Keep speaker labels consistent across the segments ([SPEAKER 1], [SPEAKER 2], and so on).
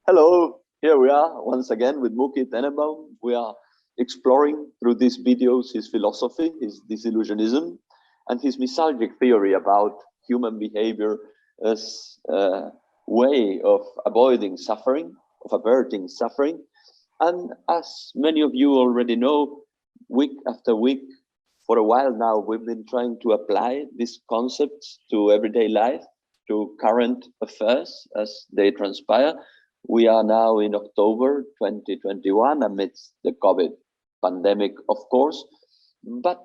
[SPEAKER 1] Hello, here we are once again with Mookie Tenembaum. We are exploring through these videos his philosophy, his disillusionism, and his misogynic theory about human behavior as a way of avoiding suffering, of averting suffering. And as many of you already know, week after week, for a while now, we've been trying to apply these concepts to everyday life, to current affairs as they transpire. We are now in October 2021 amidst the COVID pandemic, of course. But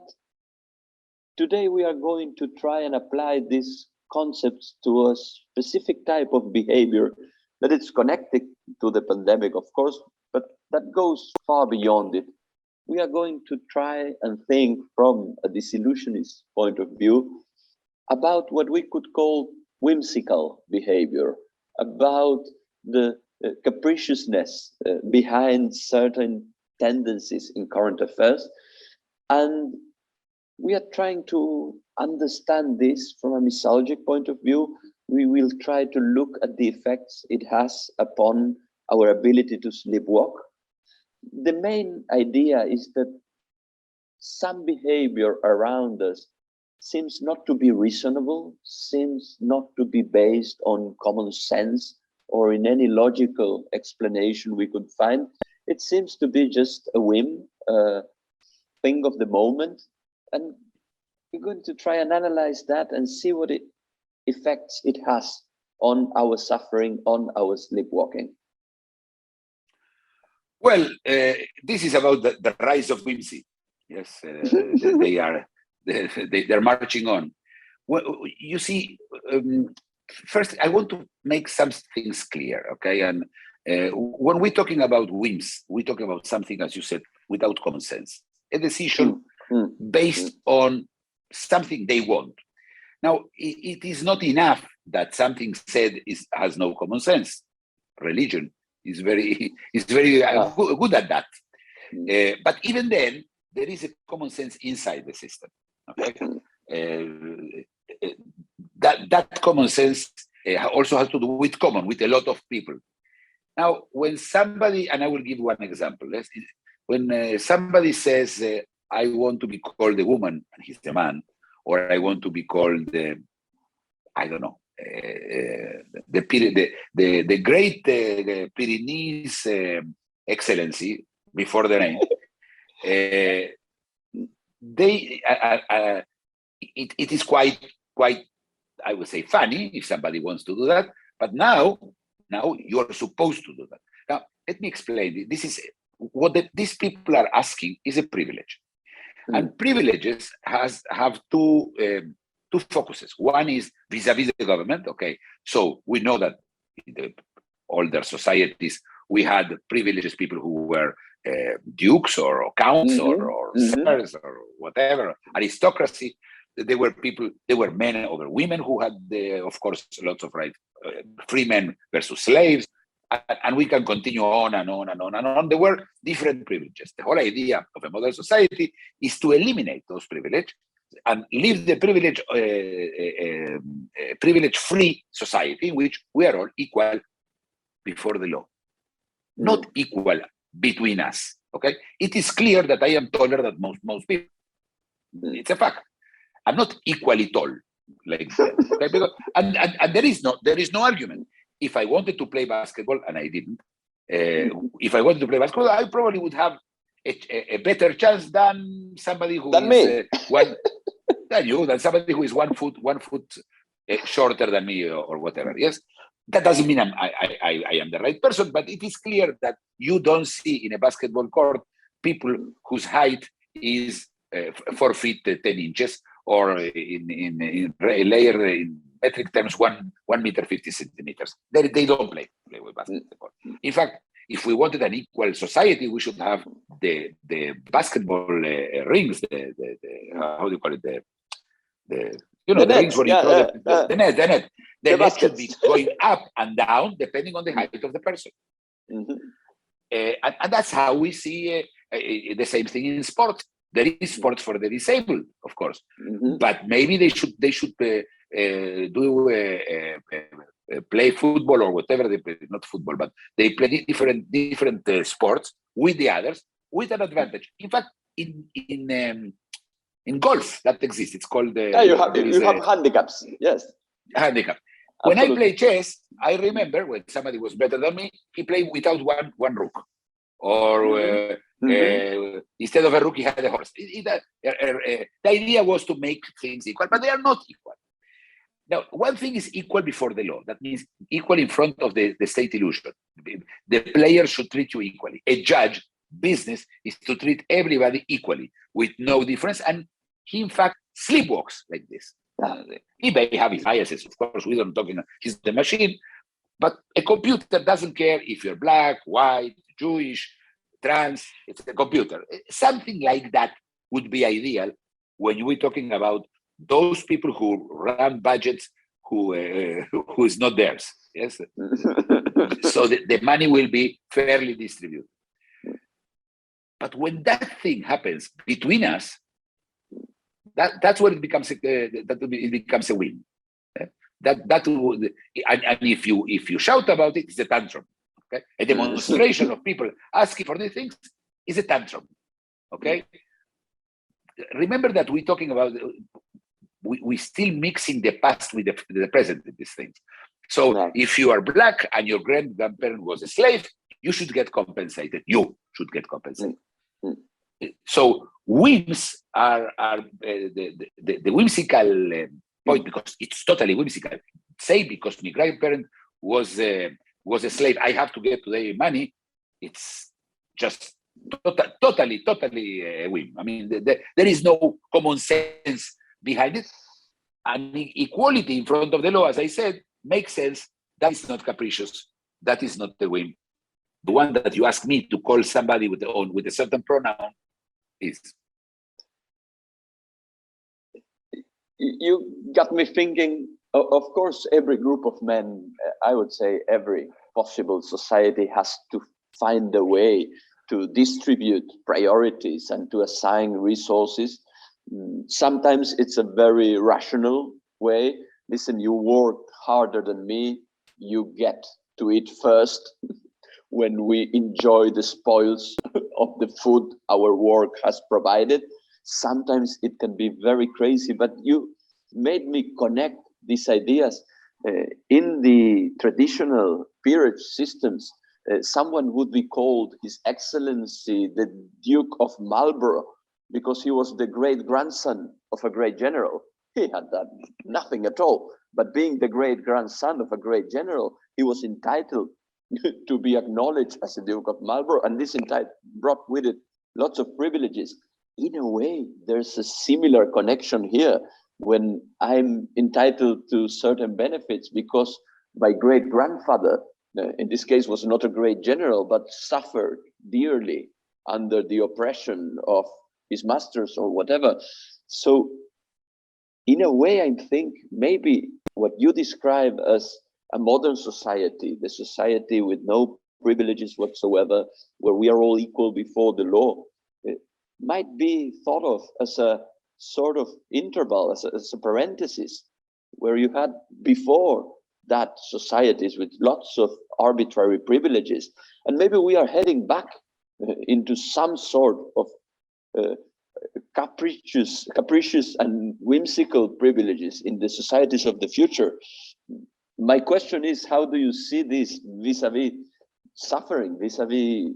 [SPEAKER 1] today we are going to try and apply these concepts to a specific type of behavior that is connected to the pandemic, of course, but that goes far beyond it. We are going to try and think from a disillusionist point of view about what we could call whimsical behavior, about the capriciousness behind certain tendencies in current affairs. And we are trying to understand this from a misogynic point of view. We will try to look at the effects it has upon our ability to sleepwalk. The main idea is that some behavior around us seems not to be reasonable, seems not to be based on common sense or in any logical explanation we could find. It seems to be just a whim, a thing of the moment. And we're going to try and analyze that and see what effects it has on our suffering, on our sleepwalking.
[SPEAKER 2] Well, this is about the rise of whimsy. Yes, they're marching on. Well, you see, first I want to make some things clear, okay? And when we're talking about whims, we're talking about something, as you said, without common sense, a decision based on something they want. Now, it is not enough that something said has no common sense. Religion is very good at that. But even then, there is a common sense inside the system. Okay, that common sense also has to do with a lot of people. Now, when somebody, and I will give one example, when somebody says, I want to be called a woman, and he's a man, or I want to be called, I don't know, the great Pyrenees Excellency before the name, it is quite, I would say, funny if somebody wants to do that. But now you are supposed to do that. Now, let me explain. This is what these people are asking is a privilege, and privileges have two focuses. One is vis-a-vis the government. Okay, so we know that in the older societies we had privileged people who were dukes or counts or sirs or whatever, aristocracy. They were men over women who had, of course, lots of rights. Free men versus slaves, and we can continue on and on and on and on. There were different privileges. The whole idea of a modern society is to eliminate those privileges and leave the privilege-free society in which we are all equal before the law, not equal between us. Okay, it is clear that I am taller than most people. It's a fact. I'm not equally tall like them. Okay, because, and there is no argument. If I wanted to play basketball, and I didn't, if I wanted to play basketball, I probably would have a better chance than somebody who is than somebody who is 1 foot shorter than me or whatever. Yes, that doesn't mean I am the right person, but it is clear that you don't see in a basketball court people whose height is 4 feet 10 inches, or in metric terms 1 meter 50 centimeters. They don't play with basketball. In fact, if we wanted an equal society, we should have the basketball rings. How do you call it? The rings where you throw the net. The net should be going up and down depending on the height of the person. And that's how we see the same thing in sports. There is sports for the disabled, of course, but maybe they should do play football or whatever they play, not football, but they play different sports with the others with an advantage. In fact, in golf that exists, it's called
[SPEAKER 1] you have handicaps. Yes,
[SPEAKER 2] handicap. When I play chess, I remember when somebody was better than me, he played without one rook, or instead of a rook, he had a horse. The idea was to make things equal, but they are not equal. Now, one thing is equal before the law. That means equal in front of the state illusion. The player should treat you equally. A judge, business, is to treat everybody equally with no difference. And he, in fact, sleepwalks like this. He may have his biases, of course. We don't talk. He's the machine. But a computer doesn't care if you're black, white, Jewish, trans. It's a computer. Something like that would be ideal when we're talking about those people who run budgets who is not theirs. Yes. So the money will be fairly distributed. But when that thing happens between us, that's when it becomes it becomes a win. And if you shout about it, it's a tantrum. Okay, a demonstration of people asking for these things is a tantrum. Okay, remember that we're talking about. We're still mixing the past with the present in these things. So if you are black and your grandparent was a slave, you should get compensated. You should get compensated. So whims are the whimsical point, because it's totally whimsical. Say because my grandparent was a slave, I have to get today money. It's just totally a whim. I mean, there is no common sense behind it. And equality in front of the law, as I said, makes sense. That is not capricious. That is not the whim. The one that you ask me to call somebody with a certain pronoun is.
[SPEAKER 1] You got me thinking. Of course, every group of men, I would say every possible society has to find a way to distribute priorities and to assign resources. Sometimes it's a very rational way. Listen, you work harder than me, you get to it first. When we enjoy the spoils of the food our work has provided, sometimes it can be very crazy, but you made me connect these ideas. In the traditional peerage systems, someone would be called His Excellency the Duke of Marlborough, because he was the great-grandson of a great general. He had nothing at all. But being the great-grandson of a great general, he was entitled to be acknowledged as the Duke of Marlborough, and this brought with it lots of privileges. In a way, there's a similar connection here when I'm entitled to certain benefits because my great-grandfather, in this case, was not a great general, but suffered dearly under the oppression of his masters or whatever. So in a way, I think maybe what you describe as a modern society, the society with no privileges whatsoever, where we are all equal before the law, it might be thought of as a sort of interval, as a parenthesis, where you had before that societies with lots of arbitrary privileges. And maybe we are heading back into some sort of capricious and whimsical privileges in the societies of the future. My question is, how do you see this vis-a-vis suffering, vis-a-vis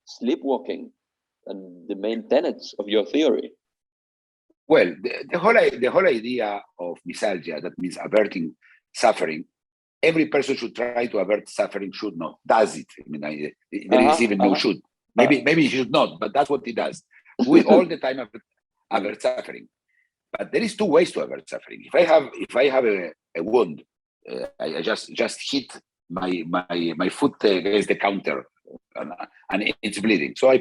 [SPEAKER 1] sleepwalking, and the main tenets of your theory?
[SPEAKER 2] Well, the whole idea of misalgia, that means averting suffering, every person should try to avert suffering, should not, does it. I mean, there is even no should. Maybe he should not, but that's what he does. We all the time avert suffering. But there is two ways to avert suffering. If I have a wound, I just hit my foot against the counter and it's bleeding. So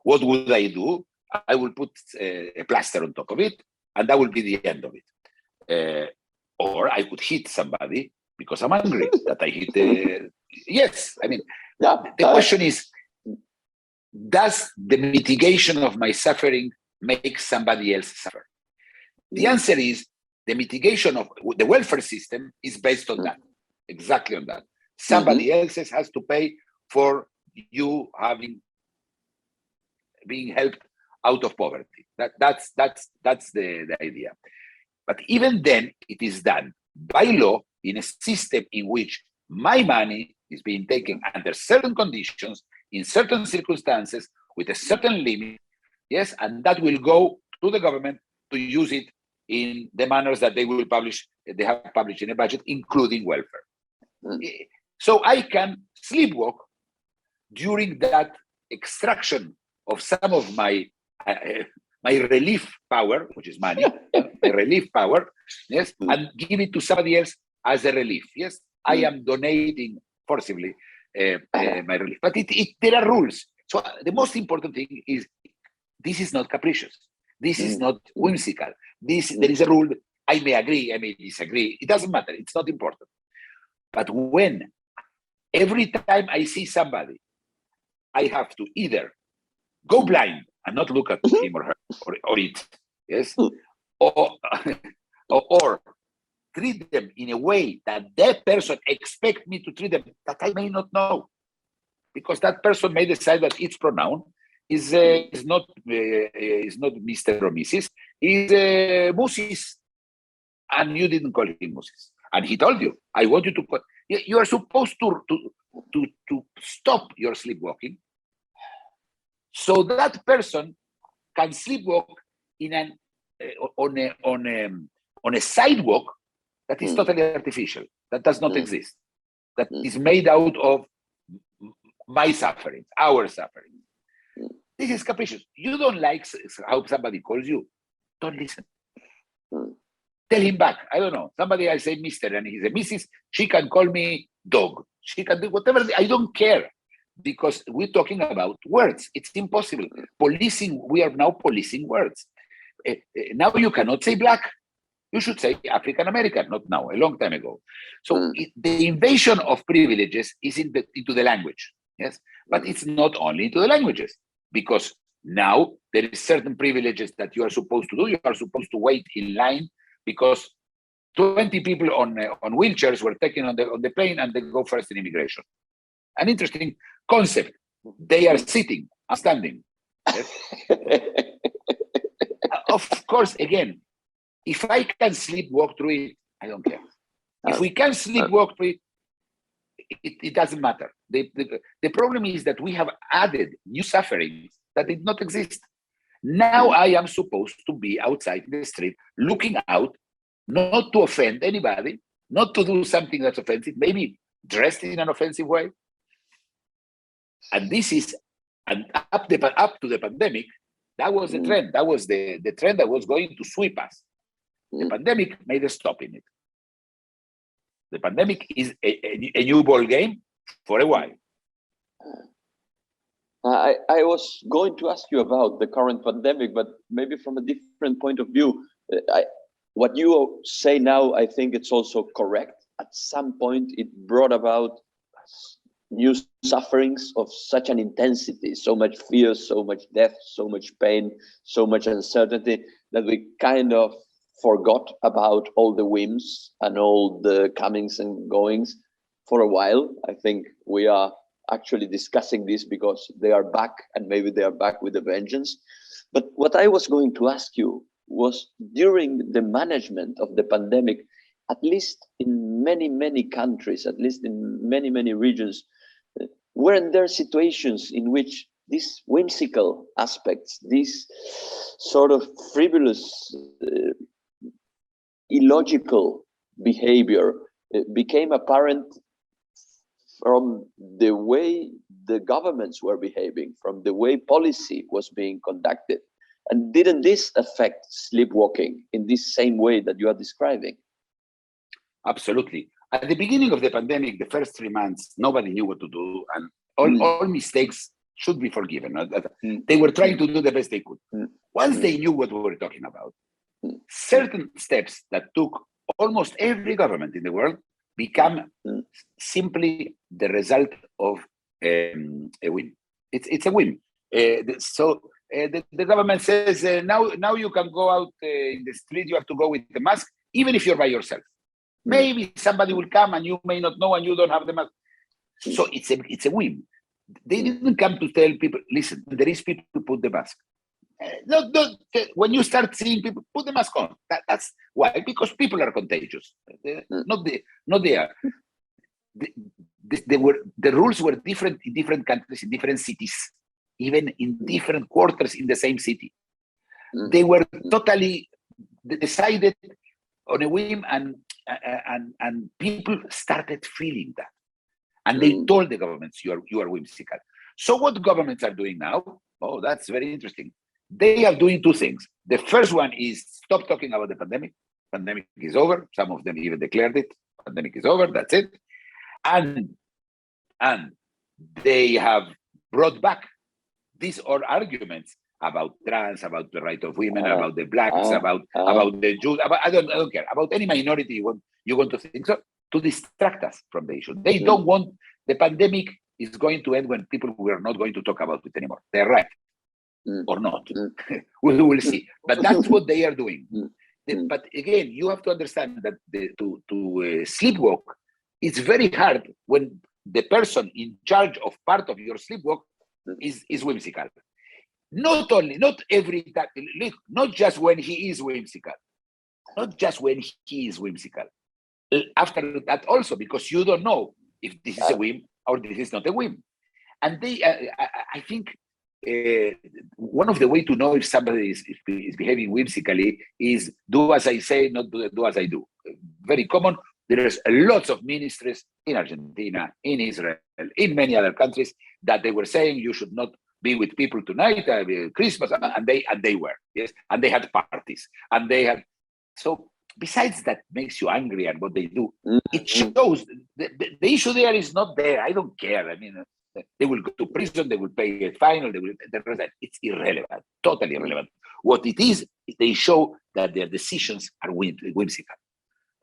[SPEAKER 2] what would I do? I will put a plaster on top of it, and that will be the end of it. Or I could hit somebody because I'm angry that I hit. Yes, I mean, the question is, does the mitigation of my suffering make somebody else suffer? The answer is the mitigation of the welfare system is based on that. exactly on that. Somebody else has to pay for you being helped out of poverty. That's the idea. But even then, it is done by law in a system in which my money is being taken under certain conditions, in certain circumstances, with a certain limit, yes, and that will go to the government to use it in the manners that they have published in a budget, including welfare. So I can sleepwalk during that extraction of some of my relief power, which is money, my relief power, yes, and give it to somebody else as a relief. Yes, I am donating forcibly my relief, but there are rules. So the most important thing is this is not capricious. This is not whimsical. There is a rule. I may agree, I may disagree. It doesn't matter. It's not important. But when every time I see somebody, I have to either go blind and not look at him or her or it, yes, or treat them in a way that that person expects me to treat them that I may not know, because that person may decide that its pronoun is not Mr. or Mrs. is Moses, and you didn't call him Moses, and he told you, I want you to call. You are supposed to stop your sleepwalking, so that person can sleepwalk on a sidewalk that is totally artificial, that does not exist, that is made out of my suffering, our suffering. This is capricious. You don't like how somebody calls you, don't listen. Tell him back. I don't know. Somebody I say Mr. and he said Mrs. She can call me dog. She can do whatever. I don't care, because we're talking about words. It's impossible. Policing. We are now policing words. Now you cannot say black. You should say African American. Not now. A long time ago. So the invasion of privileges is into the language. Yes, but it's not only into the languages, because now there is certain privileges that you are supposed to do. You are supposed to wait in line because 20 people on wheelchairs were taken on the plane and they go first in immigration. An interesting concept. They are sitting, I'm standing. Yes? Of course, again, if I can sleepwalk through it, I don't care. If we can sleepwalk through it, it doesn't matter. The problem is that we have added new sufferings that did not exist. Now I am supposed to be outside in the street, looking out, not to offend anybody, not to do something that's offensive, maybe dressed in an offensive way. And this is, and up to the pandemic, that was the trend. That was the trend that was going to sweep us. The pandemic made a stop in it. The pandemic is a new ball game for a while.
[SPEAKER 1] I was going to ask you about the current pandemic, but maybe from a different point of view. What you say now, I think it's also correct. At some point, it brought about new sufferings of such an intensity, so much fear, so much death, so much pain, so much uncertainty, that we kind of forgot about all the whims and all the comings and goings for a while. I think we are actually discussing this because they are back, and maybe they are back with a vengeance. But what I was going to ask you was, during the management of the pandemic, at least in many countries, at least in many regions, weren't there situations in which these whimsical aspects, this sort of frivolous, illogical behavior became apparent from the way the governments were behaving, from the way policy was being conducted? And didn't this affect sleepwalking in this same way that you are describing?
[SPEAKER 2] Absolutely. At the beginning of the pandemic, the first 3 months, nobody knew what to do, and all mistakes should be forgiven. They were trying to do the best they could. Once they knew what we were talking about, certain steps that took almost every government in the world become simply the result of a whim. It's a whim. The government says, now you can go out in the street, you have to go with the mask, even if you're by yourself. Maybe somebody will come and you may not know and you don't have the mask. So it's a whim. They didn't come to tell people, listen, there is people who put the mask. When you start seeing people put the mask on, that's why, because people are contagious. Not they are. The rules were different in different countries, in different cities, even in different quarters in the same city. They were totally decided on a whim, and people started feeling that, and they told the governments, you are whimsical. So what governments are doing now? Oh, that's very interesting. They are doing two things. The first one is stop talking about the pandemic. Pandemic is over. Some of them even declared it. Pandemic is over. That's it. And they have brought back these all arguments about trans, about the right of women, about the blacks, about the Jews. I don't care about any minority you want to think so, to distract us from the issue. They don't want the pandemic is going to end when people were not going to talk about it anymore. They're right. Or not. We will see. But that's what they are doing. But again, you have to understand that to sleepwalk, it's very hard when the person in charge of part of your sleepwalk is whimsical. Not every time, not just when he is whimsical. Not just when he is whimsical. After that also, because you don't know if this is a whim or this is not a whim. And they, I think, one of the way to know if somebody is behaving whimsically is do as I say, not do as I do. Very common. There's lots of ministries in Argentina, in Israel, in many other countries that they were saying you should not be with people tonight, Christmas, and they were, yes, and they had parties, and they had. So besides that makes you angry at what they do, it shows the issue there is not there. I don't care. I mean, they will go to prison, they will pay a fine, or it's irrelevant, totally irrelevant. What it is, they show that their decisions are whimsical,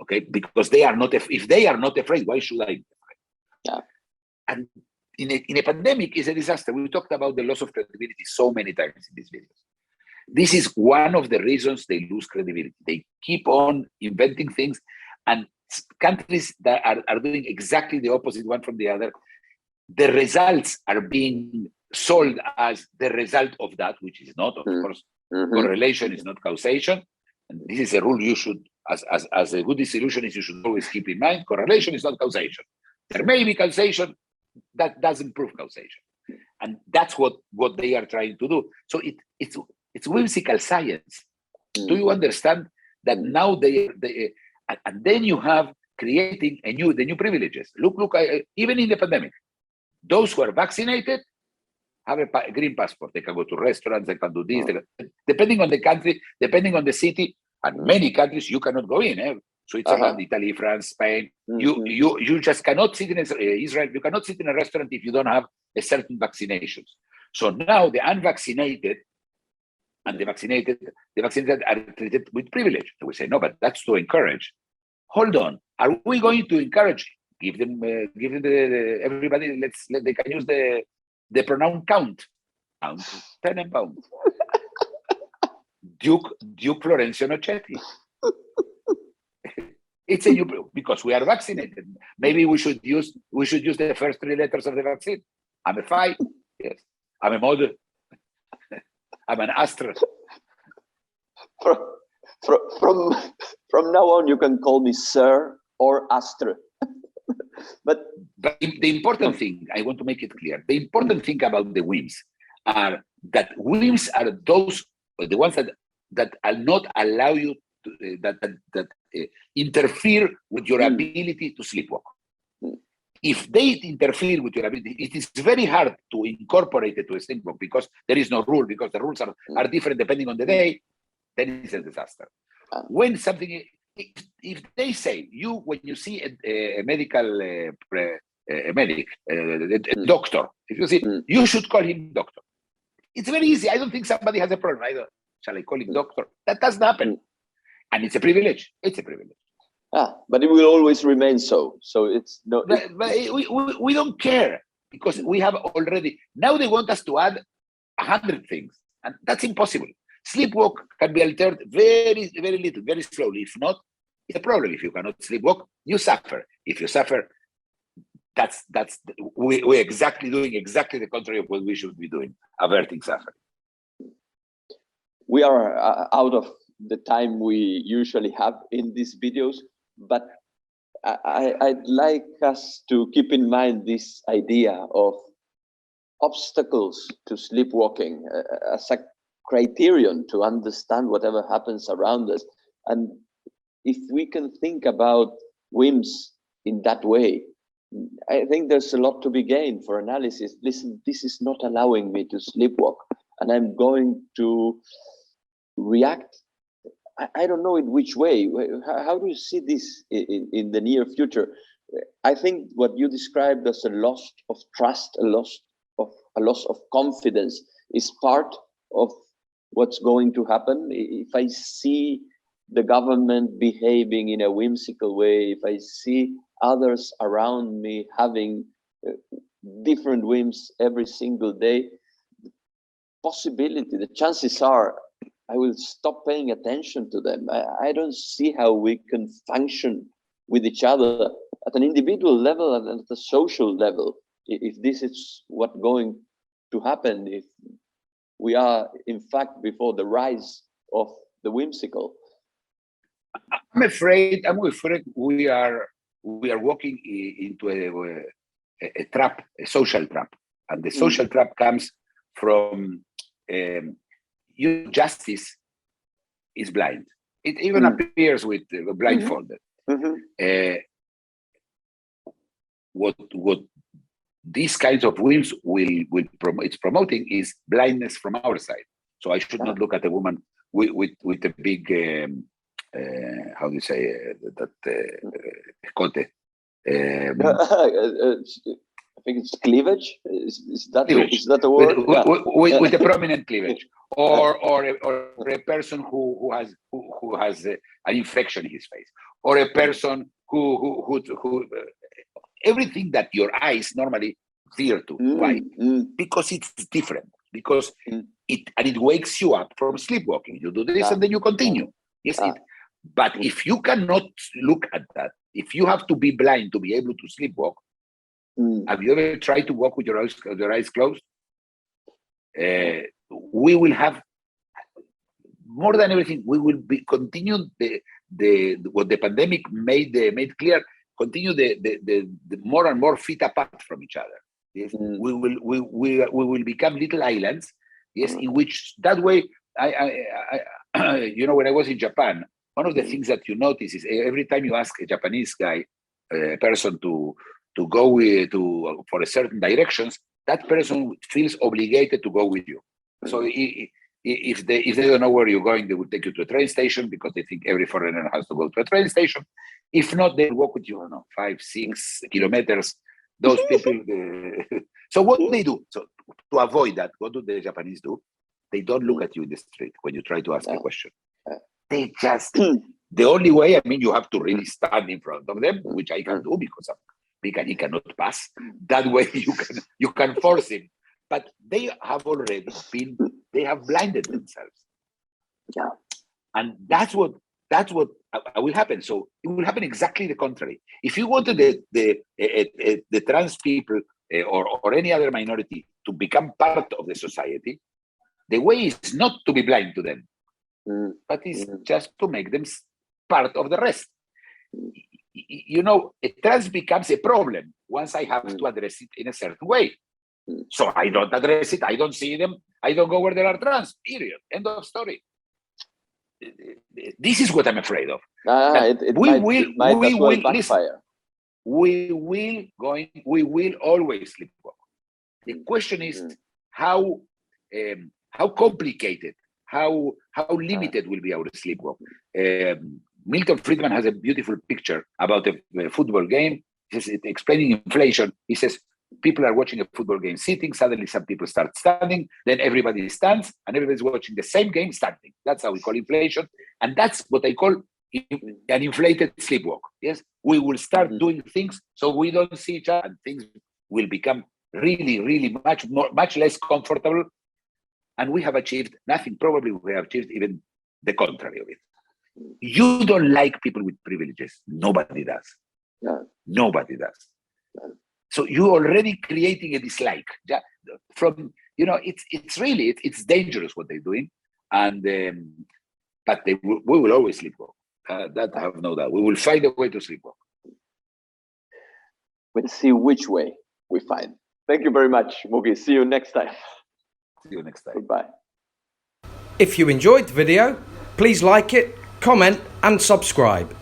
[SPEAKER 2] okay? Because they are not, if they are not afraid, why should I be afraid? Yeah. And in a pandemic, it's a disaster. We talked about the loss of credibility so many times in these videos. This is one of the reasons they lose credibility. They keep on inventing things, and countries that are doing exactly the opposite one from the other, the results are being sold as the result of that, which is not, of course. Correlation is not causation. And this is a rule you should, as a good disillusionist, you should always keep in mind. Correlation is not causation. There may be causation that doesn't prove causation. And that's what they are trying to do. So it's whimsical science. Do you understand that now they and then you have creating the new privileges. Look, even in the pandemic, those who are vaccinated have a green passport. They can go to restaurants, they can do this. Depending on the country, depending on the city, and many countries you cannot go in. Switzerland, Italy, France, Spain. You just cannot sit in Israel. You cannot sit in a restaurant if you don't have a certain vaccinations. So now the unvaccinated and the vaccinated are treated with privilege. So we say no, but that's to encourage. Hold on, are we going to encourage? Give them everybody. They can use the pronoun count. Count Tenembaum. Duke Florencio Nocetti. It's a new, because we are vaccinated. Maybe we should use the first three letters of the vaccine. I'm a Phi. Yes. I'm a Mod. I'm an Astra.
[SPEAKER 1] From now on, you can call me Sir or Astra. But
[SPEAKER 2] the important thing, I want to make it clear, the important thing about the whims are that whims are those, the ones that are not allow you to, that interfere with your ability to sleepwalk. If they interfere with your ability, it is very hard to incorporate it to a sleepwalk because there is no rule, because the rules are different depending on the day, then it's a disaster. When something, if they say, when you see a medical, a doctor, if you see, you should call him doctor. It's very easy. I don't think somebody has a problem either. Shall I call him doctor? That doesn't happen. And it's a privilege. It's a privilege.
[SPEAKER 1] But it will always remain so. So it's no.
[SPEAKER 2] But we don't care because we have already. Now they want us to add 100 things, and that's impossible. Sleepwalk can be altered very, very little, very slowly. If not, it's a problem. If you cannot sleepwalk, you suffer. If you suffer, we're exactly doing exactly the contrary of what we should be doing, averting suffering.
[SPEAKER 1] We are out of the time we usually have in these videos, but I'd like us to keep in mind this idea of obstacles to sleepwalking as a criterion to understand whatever happens around us. And if we can think about whims in that way, I think there's a lot to be gained for analysis. Listen, this is not allowing me to sleepwalk, and I'm going to react. I don't know in which way. How do you see this in the near future? I think what you described as a loss of trust, a loss of confidence is part of what's going to happen. If I see the government behaving in a whimsical way, if I see others around me having different whims every single day, the chances are I will stop paying attention to them. I don't see how we can function with each other at an individual level and at a social level if this is what's going to happen, if we are in fact before the rise of the whimsical.
[SPEAKER 2] I'm afraid we are walking into a trap, a social trap, and the social trap comes from justice is blind. It even appears with blindfolded. What these kinds of whims it's promoting is blindness from our side. So I should not look at a woman with a big how do you say that escote?
[SPEAKER 1] I think it's cleavage. Is that a word?
[SPEAKER 2] With a prominent cleavage, or a person who has an infection in his face, or a person who everything that your eyes normally fear to. Why? Because it's different. Because it wakes you up from sleepwalking. You do this and then you continue. Yes. But if you cannot look at that, if you have to be blind to be able to sleepwalk, have you ever tried to walk with your eyes closed? We will have, more than everything, we will be continue what the pandemic made clear. Continue the more and more feet apart from each other. Yes, we will become little islands. Yes, in which that way, I when I was in Japan, one of the things that you notice is every time you ask a Japanese person to go for a certain directions, that person feels obligated to go with you. So if they don't know where you're going, they will take you to a train station because they think every foreigner has to go to a train station. If not, they walk with you, 5-6 kilometers. Those people. So what do they do? So to avoid that, what do the Japanese do? They don't look at you in the street when you try to ask a question. They just, the only way, you have to really stand in front of them, which I can do because he cannot pass. That way you can force him. But they have already they have blinded themselves.
[SPEAKER 1] Yeah.
[SPEAKER 2] And that's what will happen. So it will happen exactly the contrary. If you wanted the trans people or any other minority to become part of the society, the way is not to be blind to them, but it's just to make them part of the rest. A trans becomes a problem once I have to address it in a certain way. So I don't address it, I don't see them, I don't go where there are trans, period. End of story. This is what I'm afraid of.
[SPEAKER 1] It might as well backfire.
[SPEAKER 2] We will always sleepwalk. The question is how complicated, how limited will be our sleepwalk. Milton Friedman has a beautiful picture about a football game. He's explaining inflation. He says people are watching a football game sitting, suddenly some people start standing, then everybody stands, and everybody's watching the same game standing. That's how we call inflation. And that's what I call an inflated sleepwalk. Yes, we will start doing things so we don't see each other, and things will become really, really much less comfortable. And we have achieved nothing. Probably we have achieved even the contrary of it. You don't like people with privileges. Nobody does.
[SPEAKER 1] Yeah.
[SPEAKER 2] Nobody does.
[SPEAKER 1] Yeah.
[SPEAKER 2] So you're already creating a dislike. Yeah, from it's really dangerous what they're doing, and but we will always sleepwalk. That I have no doubt. We will find a way to sleepwalk.
[SPEAKER 1] We'll see which way we find. Thank you very much, Mookie. See you next time.
[SPEAKER 2] See you next time.
[SPEAKER 1] Goodbye.
[SPEAKER 3] If you enjoyed the video, please like it, comment and subscribe.